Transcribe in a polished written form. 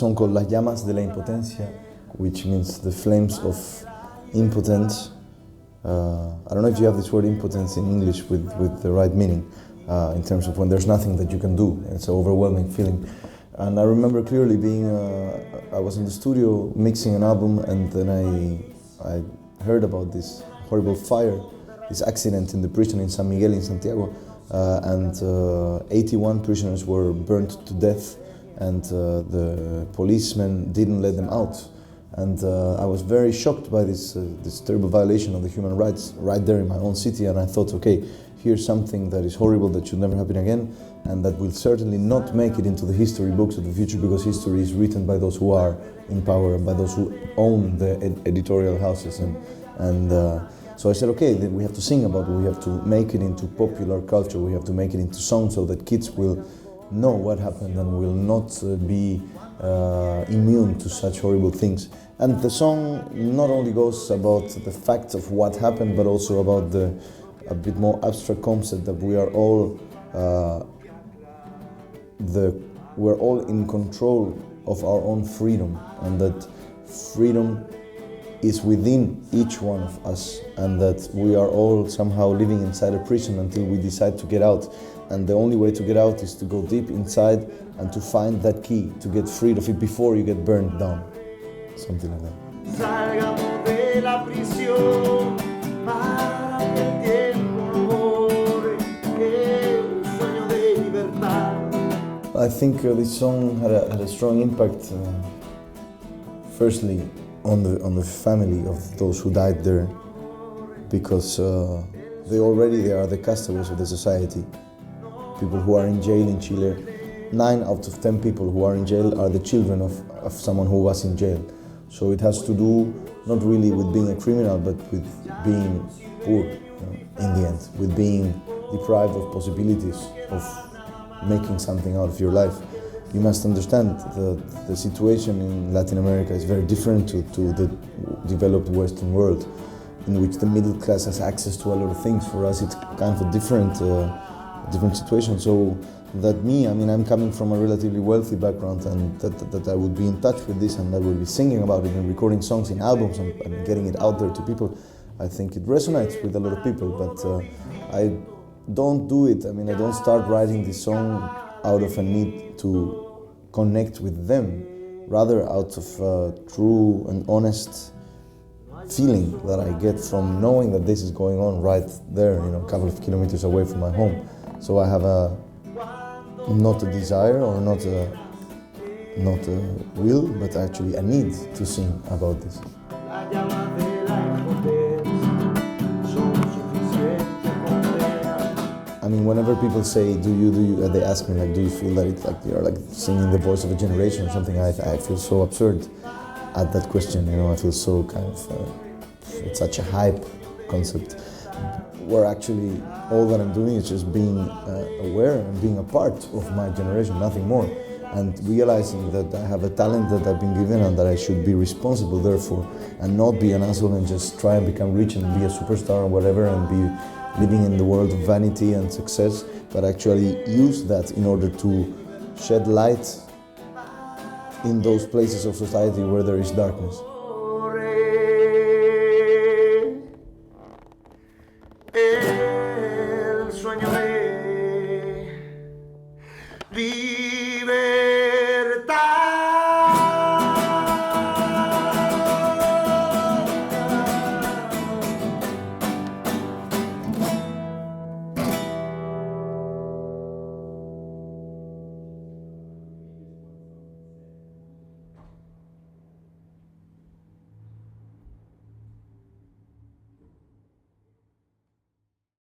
song called Las Llamas de la Impotencia, which means the flames of impotence. I don't know if you have this word impotence in English with the right meaning, in terms of when there's nothing that you can do. It's an overwhelming feeling. And I remember clearly being, I was in the studio mixing an album, and then I heard about this horrible fire, this accident in the prison in San Miguel in Santiago, and 81 prisoners were burnt to death, and the policemen didn't let them out. And I was very shocked by this terrible violation of the human rights right there in my own city, and I thought, okay, here's something that is horrible, that should never happen again, and that will certainly not make it into the history books of the future, because history is written by those who are in power and by those who own the editorial houses. So I said, okay, then we have to sing about it, we have to make it into popular culture, we have to make it into songs so that kids will know what happened and will not be immune to such horrible things. And the song not only goes about the facts of what happened, but also about a bit more abstract concept that we are all we're all in control of our own freedom, and that freedom is within each one of us, and that we are all somehow living inside a prison until we decide to get out. And the only way to get out is to go deep inside and to find that key, to get freed of it before you get burned down. Something like that. Salgamos de la prisión para que el tiempo no borre el sueño de libertad. I think this song had a strong impact, firstly on the family of those who died there, because they are the castaways of the society. People who are in jail in Chile, 9 out of 10 people who are in jail are the children of someone who was in jail. So it has to do not really with being a criminal, but with being poor, in the end, with being deprived of possibilities of making something out of your life. You must understand the situation in Latin America is very different to the developed Western world, in which the middle class has access to a lot of things. For us, it's kind of a different situation. So that I'm coming from a relatively wealthy background, and that I would be in touch with this, and I will be singing about it and recording songs in albums and getting it out there to people. I think it resonates with a lot of people, but I don't do it. I don't start writing this song out of a need to connect with them, rather out of true and honest feeling that I get from knowing that this is going on right there, a couple of kilometers away from my home. So I have not a desire or not a will, but actually a need to sing about this. Whenever people say, do you, they ask me, do you feel that it's like you're like singing the voice of a generation or something? I feel so absurd at that question. I feel so kind of, it's such a hype concept, where actually all that I'm doing is just being aware and being a part of my generation, nothing more, and realizing that I have a talent that I've been given and that I should be responsible therefore, and not be an asshole and just try and become rich and be a superstar or whatever and be living in the world of vanity and success, but actually use that in order to shed light in those places of society where there is darkness. El sueño de